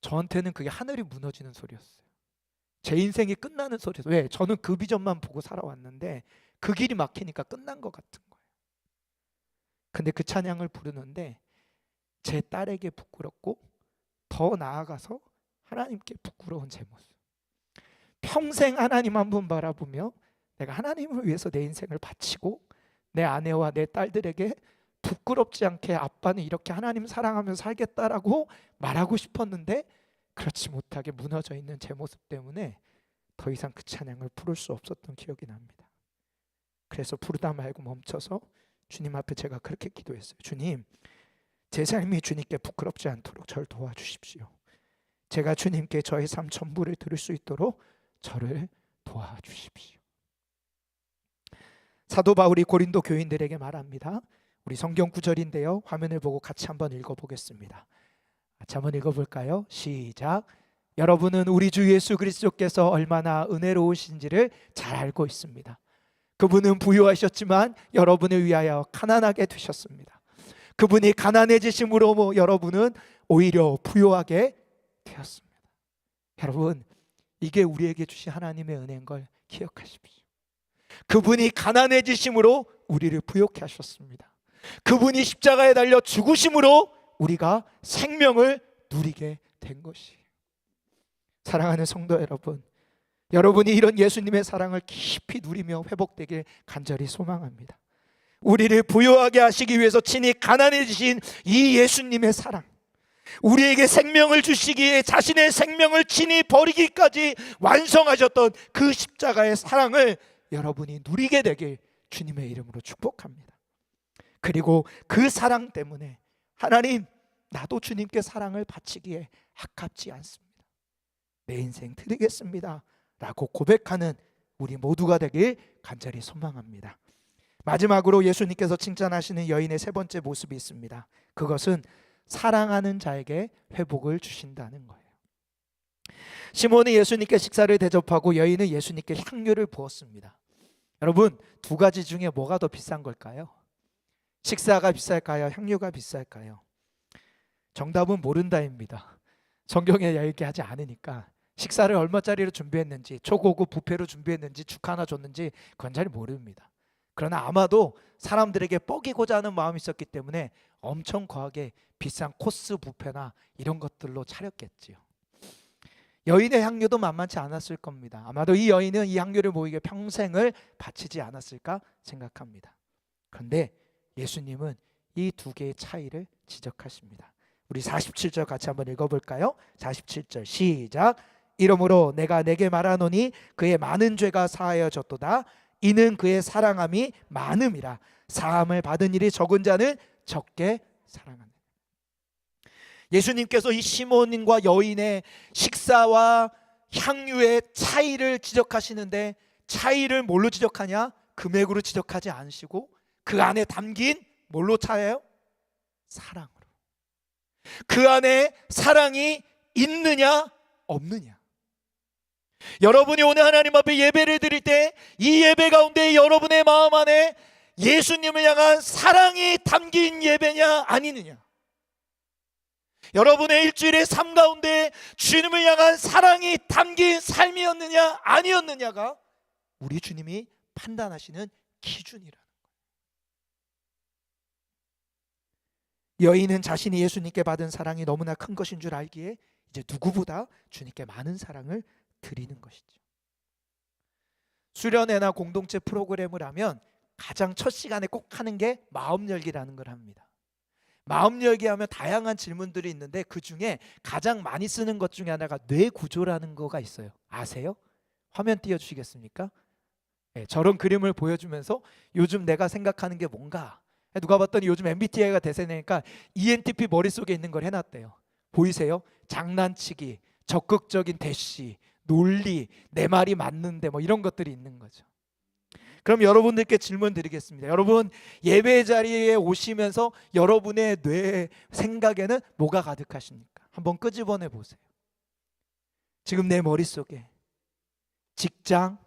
저한테는 그게 하늘이 무너지는 소리였어요. 제 인생이 끝나는 소리였어요. 왜? 저는 그 비전만 보고 살아왔는데 그 길이 막히니까 끝난 것 같은 거예요. 근데 그 찬양을 부르는데 제 딸에게 부끄럽고 더 나아가서 하나님께 부끄러운 제 모습. 평생 하나님 한 분 바라보며 내가 하나님을 위해서 내 인생을 바치고 내 아내와 내 딸들에게 부끄럽지 않게 아빠는 이렇게 하나님 사랑하며 살겠다라고 말하고 싶었는데 그렇지 못하게 무너져 있는 제 모습 때문에 더 이상 그 찬양을 부를 수 없었던 기억이 납니다. 그래서 부르다 말고 멈춰서 주님 앞에 제가 그렇게 기도했어요. 주님, 제 삶이 주님께 부끄럽지 않도록 저를 도와주십시오. 제가 주님께 저의 삶 전부를 드릴 수 있도록 저를 도와주십시오. 사도 바울이 고린도 교인들에게 말합니다. 우리 성경 구절인데요, 화면을 보고 같이 한번 읽어보겠습니다. 같이 한번 읽어볼까요? 시작. 여러분은 우리 주 예수 그리스도께서 얼마나 은혜로우신지를 잘 알고 있습니다. 그분은 부유하셨지만 여러분을 위하여 가난하게 되셨습니다. 그분이 가난해지심으로 여러분은 오히려 부유하게 되었습니다. 여러분, 이게 우리에게 주신 하나님의 은혜인 걸 기억하십시오. 그분이 가난해지심으로 우리를 부유케 하셨습니다. 그분이 십자가에 달려 죽으심으로 우리가 생명을 누리게 된 것이에요. 사랑하는 성도 여러분, 여러분이 이런 예수님의 사랑을 깊이 누리며 회복되길 간절히 소망합니다. 우리를 부유하게 하시기 위해서 친히 가난해지신 이 예수님의 사랑, 우리에게 생명을 주시기에 자신의 생명을 친히 버리기까지 완성하셨던 그 십자가의 사랑을 여러분이 누리게 되길 주님의 이름으로 축복합니다. 그리고 그 사랑 때문에 하나님, 나도 주님께 사랑을 바치기에 아깝지 않습니다. 내 인생 드리겠습니다 라고 고백하는 우리 모두가 되길 간절히 소망합니다. 마지막으로 예수님께서 칭찬하시는 여인의 세 번째 모습이 있습니다. 그것은 사랑하는 자에게 회복을 주신다는 거예요. 시몬이 예수님께 식사를 대접하고 여인은 예수님께 향유를 부었습니다. 여러분, 두 가지 중에 뭐가 더 비싼 걸까요? 식사가 비쌀까요? 향유가 비쌀까요? 정답은 모른다입니다. 성경에 얘기하지 않으니까 식사를 얼마짜리로 준비했는지, 초고급 뷔페로 준비했는지, 죽 하나 줬는지 그건 잘 모릅니다. 그러나 아마도 사람들에게 뻐기고자 하는 마음이 있었기 때문에 엄청 거하게 비싼 코스 뷔페나 이런 것들로 차렸겠지요. 여인의 향유도 만만치 않았을 겁니다. 아마도 이 여인은 이 향유를 모이게 평생을 바치지 않았을까 생각합니다. 그런데 예수님은 이 두 개의 차이를 지적하십니다. 우리 47절 같이 한번 읽어볼까요? 47절 시작. 이러므로 내가 내게 말하노니 그의 많은 죄가 사하여졌도다. 이는 그의 사랑함이 많음이라. 사함을 받은 일이 적은 자는 적게 사랑하는. 예수님께서 이 시몬과 여인의 식사와 향유의 차이를 지적하시는데, 차이를 뭘로 지적하냐? 금액으로 지적하지 않으시고 그 안에 담긴 뭘로 차예요? 사랑으로. 그 안에 사랑이 있느냐 없느냐. 여러분이 오늘 하나님 앞에 예배를 드릴 때 이 예배 가운데 여러분의 마음 안에 예수님을 향한 사랑이 담긴 예배냐 아니느냐, 여러분의 일주일의 삶 가운데 주님을 향한 사랑이 담긴 삶이었느냐 아니었느냐가 우리 주님이 판단하시는 기준이라는 거예요. 여인은 자신이 예수님께 받은 사랑이 너무나 큰 것인 줄 알기에 이제 누구보다 주님께 많은 사랑을 드리는 것이죠. 수련회나 공동체 프로그램을 하면 가장 첫 시간에 꼭 하는 게 마음 열기라는 걸 합니다. 마음 열기 하면 다양한 질문들이 있는데 그 중에 가장 많이 쓰는 것 중에 하나가 뇌 구조라는 거가 있어요. 아세요? 화면 띄워주시겠습니까? 네, 저런 그림을 보여주면서 요즘 내가 생각하는 게 뭔가, 누가 봤더니 요즘 MBTI가 대세니까 ENTP 머릿속에 있는 걸 해놨대요. 보이세요? 장난치기, 적극적인 대시, 논리, 내 말이 맞는데 뭐 이런 것들이 있는 거죠. 그럼 여러분들께 질문 드리겠습니다. 여러분, 예배 자리에 오시면서 여러분의 뇌 생각에는 뭐가 가득하십니까? 한번 끄집어내 보세요. 지금 내 머릿속에 직장,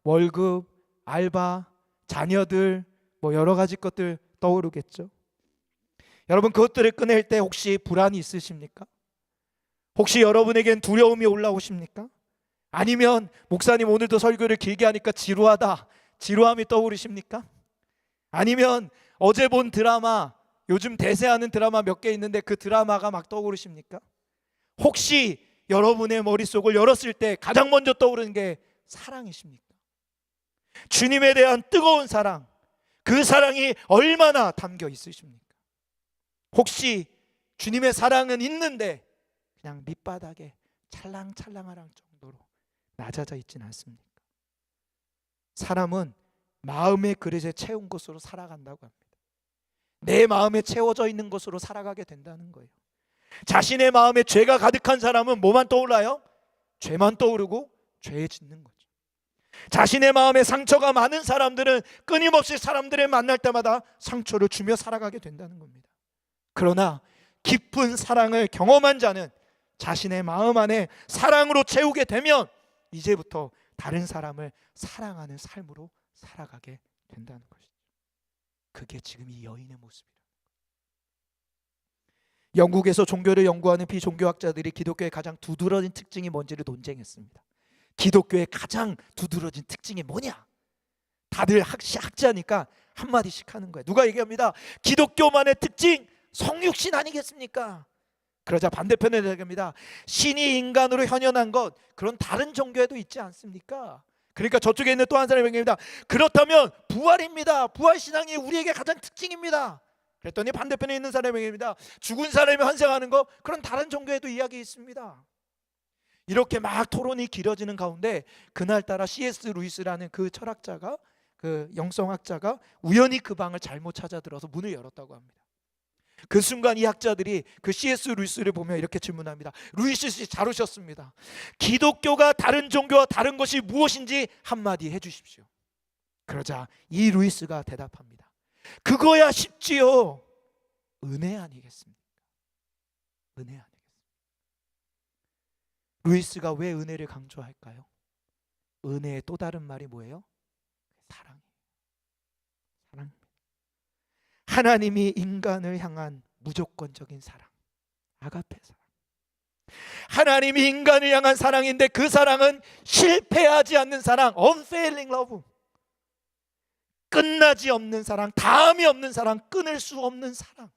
월급, 알바, 자녀들, 뭐 여러 가지 것들 떠오르겠죠. 여러분, 그것들을 꺼낼 때 혹시 불안이 있으십니까? 혹시 여러분에겐 두려움이 올라오십니까? 아니면 목사님 오늘도 설교를 길게 하니까 지루하다, 지루함이 떠오르십니까? 아니면 어제 본 드라마, 요즘 대세하는 드라마 몇 개 있는데 그 드라마가 막 떠오르십니까? 혹시 여러분의 머릿속을 열었을 때 가장 먼저 떠오르는 게 사랑이십니까? 주님에 대한 뜨거운 사랑, 그 사랑이 얼마나 담겨 있으십니까? 혹시 주님의 사랑은 있는데 그냥 밑바닥에 찰랑찰랑할 정도로 낮아져 있진 않습니까? 사람은 마음의 그릇에 채운 것으로 살아간다고 합니다. 내 마음에 채워져 있는 것으로 살아가게 된다는 거예요. 자신의 마음에 죄가 가득한 사람은 뭐만 떠올라요? 죄만 떠오르고 죄에 짓는 거죠. 자신의 마음에 상처가 많은 사람들은 끊임없이 사람들을 만날 때마다 상처를 주며 살아가게 된다는 겁니다. 그러나 깊은 사랑을 경험한 자는 자신의 마음 안에 사랑으로 채우게 되면 이제부터 다른 사람을 사랑하는 삶으로 살아가게 된다는 것이죠. 그게 지금 이 여인의 모습이에요. 영국에서 종교를 연구하는 비종교학자들이 기독교의 가장 두드러진 특징이 뭔지를 논쟁했습니다. 기독교의 가장 두드러진 특징이 뭐냐? 다들 학자니까 한마디씩 하는 거예요. 누가 얘기합니다. 기독교만의 특징, 성육신 아니겠습니까? 그러자 반대편에 얘기합니다. 신이 인간으로 현현한 것, 그런 다른 종교에도 있지 않습니까? 그러니까 저쪽에 있는 또 한 사람이 얘기합니다. 그렇다면 부활입니다. 부활신앙이 우리에게 가장 특징입니다. 그랬더니 반대편에 있는 사람이 얘기합니다. 죽은 사람이 환생하는 거, 그런 다른 종교에도 이야기 있습니다. 이렇게 막 토론이 길어지는 가운데 그날따라 C.S. 루이스라는 그 철학자가, 그 영성학자가 우연히 그 방을 잘못 찾아들어서 문을 열었다고 합니다. 그 순간 이 학자들이 그 C.S. 루이스를 보며 이렇게 질문합니다. 루이스 씨 잘 오셨습니다. 기독교가 다른 종교와 다른 것이 무엇인지 한마디 해주십시오. 그러자 이 루이스가 대답합니다. 그거야 쉽지요. 은혜 아니겠습니까? 은혜 아니겠습니까? 루이스가 왜 은혜를 강조할까요? 은혜의 또 다른 말이 뭐예요? 사랑이에요. 사랑입니다. 하나님이 인간을 향한 무조건적인 사랑, 아가페 사랑. 하나님이 인간을 향한 사랑인데 그 사랑은 실패하지 않는 사랑, unfailing love. 끝나지 없는 사랑, 다음이 없는 사랑, 끊을 수 없는 사랑.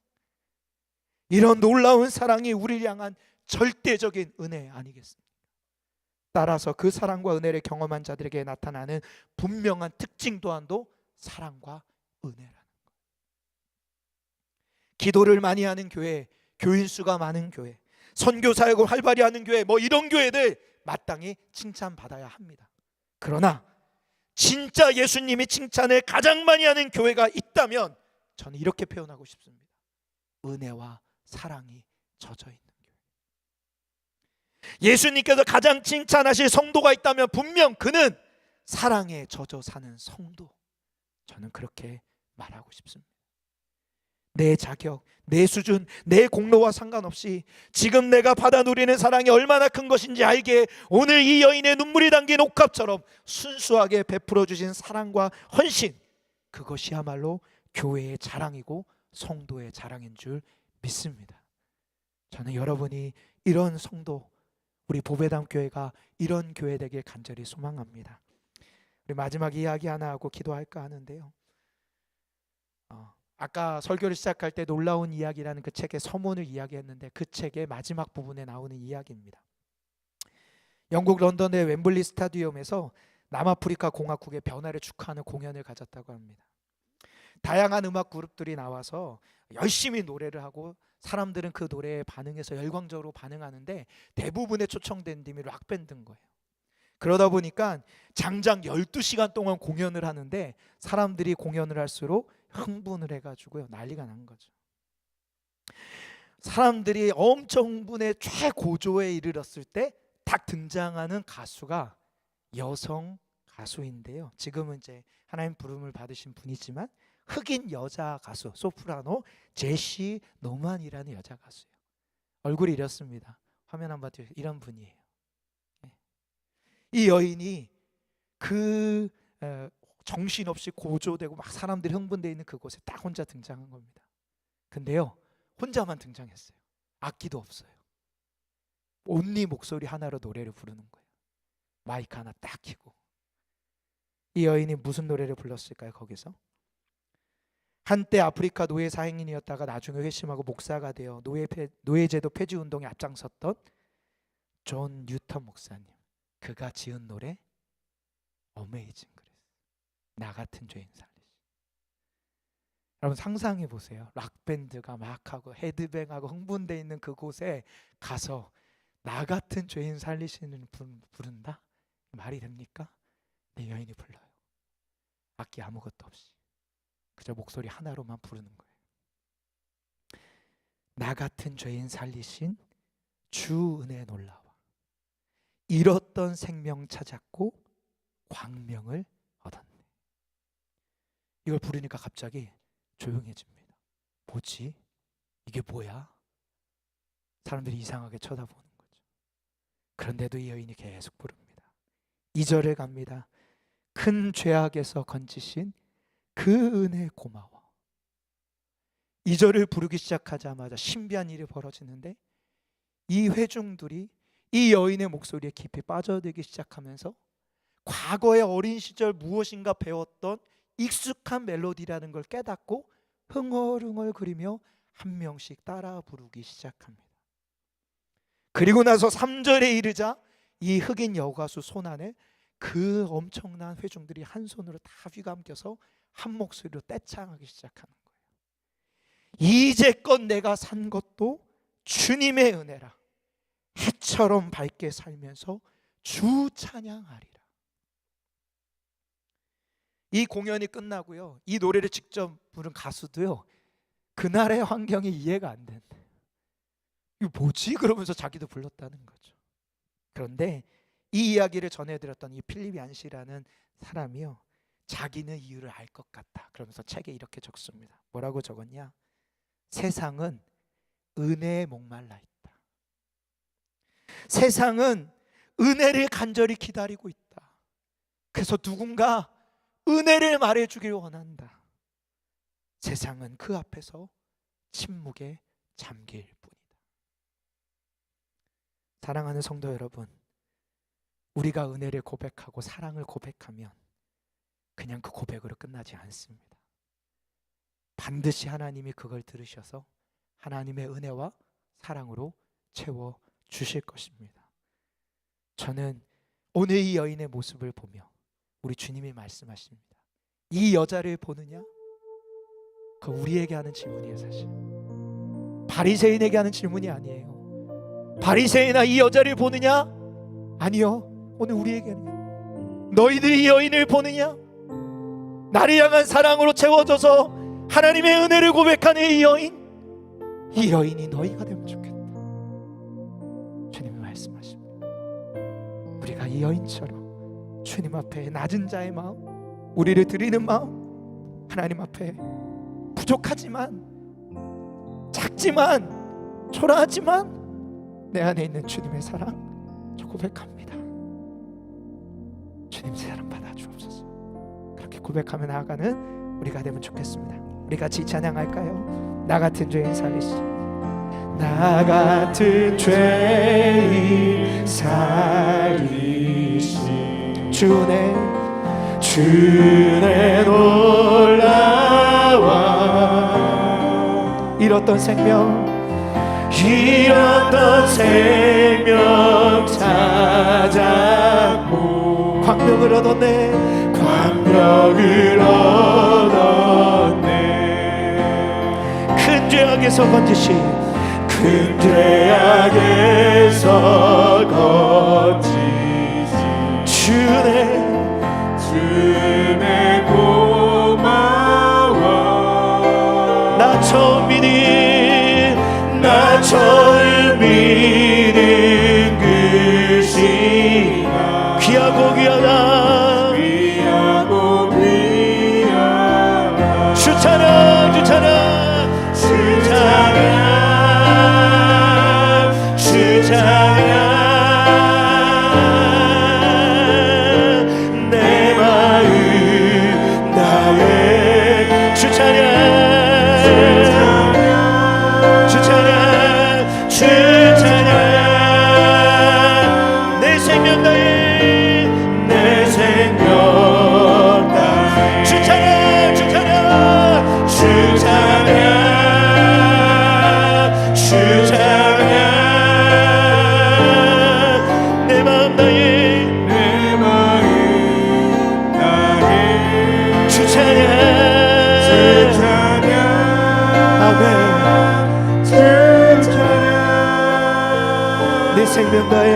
이런 놀라운 사랑이 우리를 향한 절대적인 은혜 아니겠습니까? 따라서 그 사랑과 은혜를 경험한 자들에게 나타나는 분명한 특징 또한도 사랑과 은혜라는 것. 기도를 많이 하는 교회, 교인 수가 많은 교회, 선교 사역을 활발히 하는 교회, 이런 교회들 마땅히 칭찬받아야 합니다. 그러나 진짜 예수님이 칭찬을 가장 많이 하는 교회가 있다면 저는 이렇게 표현하고 싶습니다. 은혜와 사랑이 젖어 있는 교회. 예수님께서 가장 칭찬하실 성도가 있다면 분명 그는 사랑에 젖어 사는 성도. 저는 그렇게 말하고 싶습니다. 내 자격, 내 수준, 내 공로와 상관없이 지금 내가 받아 누리는 사랑이 얼마나 큰 것인지 알게 오늘 이 여인의 눈물이 담긴 옥합처럼 순수하게 베풀어 주신 사랑과 헌신, 그것이야말로 교회의 자랑이고 성도의 자랑인 줄 믿습니다. 저는 여러분이 이런 성도, 우리 보배당 교회가 이런 교회 되길 간절히 소망합니다. 우리 마지막 이야기 하나 하고 기도할까 하는데요. 아까 설교를 시작할 때 놀라운 이야기라는 그 책의 서문을 이야기했는데 그 책의 마지막 부분에 나오는 이야기입니다. 영국 런던의 웸블리 스타디움에서 남아프리카 공화국의 변화를 축하하는 공연을 가졌다고 합니다. 다양한 음악 그룹들이 나와서 열심히 노래를 하고 사람들은 그 노래에 반응해서 열광적으로 반응하는데 대부분의 초청된 팀이 락밴드인 거예요. 그러다 보니까 장장 12시간 동안 공연을 하는데 사람들이 공연을 할수록 흥분을 해가지고요 난리가 난 거죠. 사람들이 엄청 흥분해 최고조에 이르렀을 때 딱 등장하는 가수가 여성 가수인데요. 지금은 이제 하나님 부름을 받으신 분이지만 흑인 여자 가수 소프라노 제시 노만이라는 여자 가수예요. 얼굴이 이렇습니다. 화면 한번 봐주세요. 이런 분이에요. 이 여인이 그 정신없이 고조되고 막 사람들이 흥분되어 있는 그곳에 딱 혼자 등장한 겁니다. 근데요 혼자만 등장했어요. 악기도 없어요. 온리 목소리 하나로 노래를 부르는 거예요. 마이크 하나 딱 켜고. 이 여인이 무슨 노래를 불렀을까요? 거기서 한때 아프리카 노예 사행인이었다가 나중에 회심하고 목사가 되어 노예제도 폐지 운동에 앞장섰던 존 뉴턴 목사님, 그가 지은 노래 어메이징 그레이스, 나 같은 죄인 살리시. 여러분 상상해 보세요. 락밴드가 막 하고 헤드뱅하고 흥분되어 있는 그곳에 가서 나 같은 죄인 살리시는 분 부른다? 말이 됩니까? 내 여인이 불러요. 악기 아무것도 없이 그저 목소리 하나로만 부르는 거예요. 나 같은 죄인 살리신 주 은혜 놀라워. 잃었던 생명 찾았고 광명을 얻었네. 이걸 부르니까 갑자기 조용해집니다. 뭐지? 이게 뭐야? 사람들이 이상하게 쳐다보는 거죠. 그런데도 이 여인이 계속 부릅니다. 2절에 갑니다. 큰 죄악에서 건지신 그 은혜 고마워. 2절을 부르기 시작하자마자 신비한 일이 벌어지는데, 이 회중들이 이 여인의 목소리에 깊이 빠져들기 시작하면서 과거의 어린 시절 무엇인가 배웠던 익숙한 멜로디라는 걸 깨닫고 흥얼흥얼 거리며 한 명씩 따라 부르기 시작합니다. 그리고 나서 3절에 이르자 이 흑인 여가수 손안에 그 엄청난 회중들이 한 손으로 다 휘감겨서 한 목소리로 떼창하기 시작하는 거예요. 이제껏 내가 산 것도 주님의 은혜라. 해처럼 밝게 살면서 주 찬양하리라. 이 공연이 끝나고요, 이 노래를 직접 부른 가수도요, 그날의 환경이 이해가 안 된대. 이거 뭐지? 그러면서 자기도 불렀다는 거죠. 그런데 이 이야기를 전해드렸던 이 필립 얀시라는 사람이요, 자기는 이유를 알 것 같다 그러면서 책에 이렇게 적습니다. 뭐라고 적었냐? 세상은 은혜에 목말라 있다. 세상은 은혜를 간절히 기다리고 있다. 그래서 누군가 은혜를 말해주길 원한다. 세상은 그 앞에서 침묵에 잠길 뿐이다. 사랑하는 성도 여러분, 우리가 은혜를 고백하고 사랑을 고백하면 그냥 그 고백으로 끝나지 않습니다. 반드시 하나님이 그걸 들으셔서 하나님의 은혜와 사랑으로 채워 주실 것입니다. 저는 오늘 이 여인의 모습을 보며 우리 주님이 말씀하십니다. 이 여자를 보느냐? 그 우리에게 하는 질문이에요. 사실 바리새인에게 하는 질문이 아니에요. 바리새인아, 이 여자를 보느냐? 아니요. 오늘 우리에게 하는 거예요. 너희들이 이 여인을 보느냐? 나를 향한 사랑으로 채워져서 하나님의 은혜를 고백하는 이 여인이 너희가 되면 좋겠다. 주님이 말씀하십니다. 우리가 이 여인처럼 주님 앞에 낮은 자의 마음, 우리를 드리는 마음, 하나님 앞에 부족하지만, 작지만, 초라하지만 내 안에 있는 주님의 사랑 저 고백합니다. 주님 사랑 받아 주옵소서. 그렇게 고백하며 나아가는 우리가 되면 좋겠습니다. 우리 같이 찬양할까요? 나 같은 죄인 살리시. 나 같은 죄인 살리시. 주네 놀라와 잃었던 생명 찾았고 광명을 얻었네. 광명을 얻었네. 큰 죄악에서 건지시. 큰 죄악에서 건지시. 주네 고마워. 나 처음 믿는 그 시간 귀하고 귀하다. 주 찬양 주 찬양 주 찬양 주 찬양 내 마음 나의 주 찬양 주 찬양 주 찬양 내 생명 다해 내 생명 다해 주 찬양 주 찬양 주 찬양 주 찬양 내 마음 다해 내 마음 다해 주 찬양 주 찬양 아멘. 내 생명 다해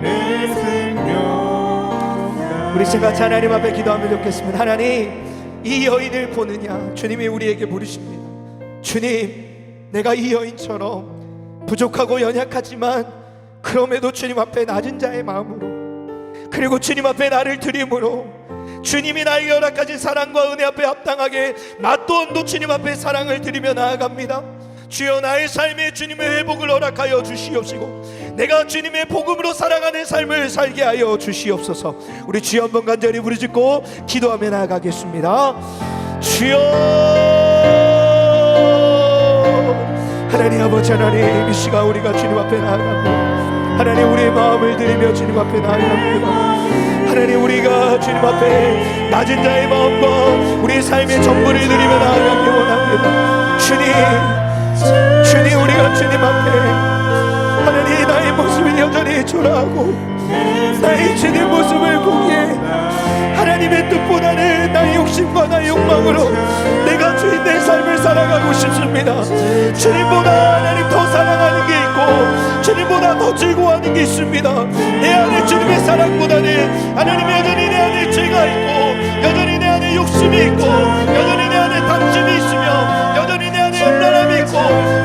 내 생명 다해. 우리 같이 하나님 앞에 기도하면 좋겠습니다. 하나님, 이 여인을 보느냐? 주님이 우리에게 물으십니다. 주님, 내가 이 여인처럼 부족하고 연약하지만 그럼에도 주님 앞에 낮은 자의 마음으로 그리고 주님 앞에 나를 드림으로 주님이 나에게 허락하신 사랑과 은혜 앞에 합당하게 맛도원도 주님 앞에 사랑을 드리며 나아갑니다. 주여, 나의 삶에 주님의 회복을 허락하여 주시옵시고 내가 주님의 복음으로 살아가는 삶을 살게 하여 주시옵소서. 우리 주여 한번 간절히 부르짖고 기도하며 나아가겠습니다. 주여, 하나님 아버지, 하나님 이 시간 우리가 주님 앞에 나아가고 하나님 우리의 마음을 드리며 주님 앞에 나아갑니다. 하나님, 우리가 주님 앞에 낮은 자의 마음과 우리의 삶의 전부를 드리며 나아가기 원합니다. 주님, 우리가 주님 앞에 하나님 나의 모습을 여전히 초라하고 나의 주님 모습을 보기에 하나님의 뜻보다는 나의 욕심과 나의 욕망으로 내가 주인된 삶을 살아가고 싶습니다. 주님보다 하나님 더 사랑하는 게 있고 주님보다 더 즐거워하는 게 있습니다. 내 안에 주님의 사랑보다는 하나님 여전히 내 안에 죄가 있고 여전히 내 안에 욕심이 있고 여전히 내 안에 탐심이 있으며 여전히 내 안에 음란함이 있고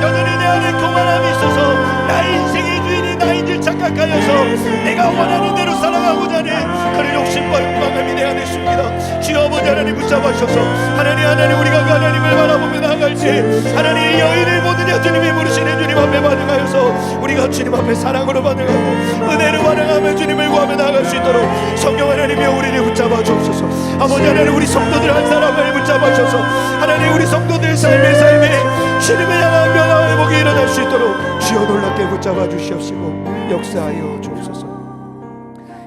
여전히 내 안에 교만함이 있어서 나의 인생의 주인이 나인 줄 착각하여서 내가 원하는 대로 살아가고자 하는 그런 욕심과 욕망감이 내 안에 있습니다. 주여 아버지, 하나님 붙잡아주셔서 하나님 우리가 그 하나님을 바라보며 나아갈 때 하나님 여인을 모든 여주님이 부르시는 주님 앞에 반응하여서 우리가 주님 앞에 사랑으로 반응하고 은혜로 반응하며 주님을 구하며 나아갈 수 있도록 성령 하나님이 우리를 붙잡아 주옵소서. 아버지 하나님, 우리 성도들 한 사람을 붙잡아 주셔서 하나님 우리 성도들 삶에 주님을 향한 변화와 회복이 일어날 수 있도록 주여 놀랍게 붙잡아 주시옵시고 역사하여 주옵소서.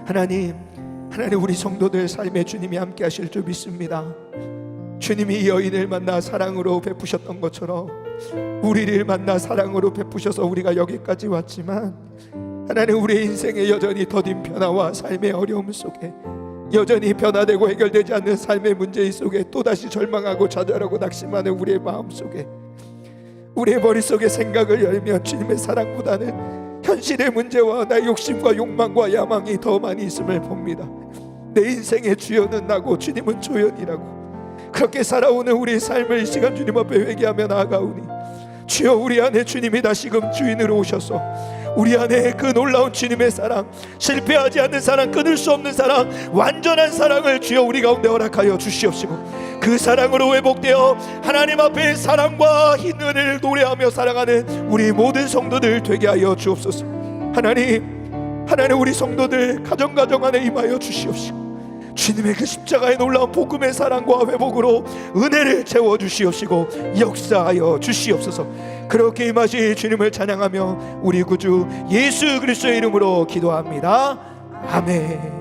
하나님 우리 성도들 삶에 주님이 함께 하실 줄 믿습니다. 주님이 여인을 만나 사랑으로 베푸셨던 것처럼 우리를 만나 사랑으로 베푸셔서 우리가 여기까지 왔지만 하나님, 우리의 인생에 여전히 더딘 변화와 삶의 어려움 속에 여전히 변화되고 해결되지 않는 삶의 문제 속에 또다시 절망하고 좌절하고 낙심하는 우리의 마음 속에 우리의 머릿속에 생각을 열면 주님의 사랑보다는 현실의 문제와 나의 욕심과 욕망과 야망이 더 많이 있음을 봅니다. 내 인생의 주연은 나고 주님은 조연이라고 그렇게 살아오는 우리의 삶을 이 시간 주님 앞에 회개하며 나아가오니 주여, 우리 안에 주님이 다시금 주인으로 오셔서 우리 안에 그 놀라운 주님의 사랑, 실패하지 않는 사랑, 끊을 수 없는 사랑, 완전한 사랑을 주여 우리 가운데 허락하여 주시옵시고 그 사랑으로 회복되어 하나님 앞에 사랑과 흰 은혜를 노래하며 살아가는 우리 모든 성도들 되게 하여 주옵소서. 하나님 우리 성도들 가정 안에 임하여 주시옵시고 주님의 그 십자가의 놀라운 복음의 사랑과 회복으로 은혜를 채워주시옵시고 역사하여 주시옵소서. 그렇게 임하시 주님을 찬양하며 우리 구주 예수 그리스도의 이름으로 기도합니다. 아멘.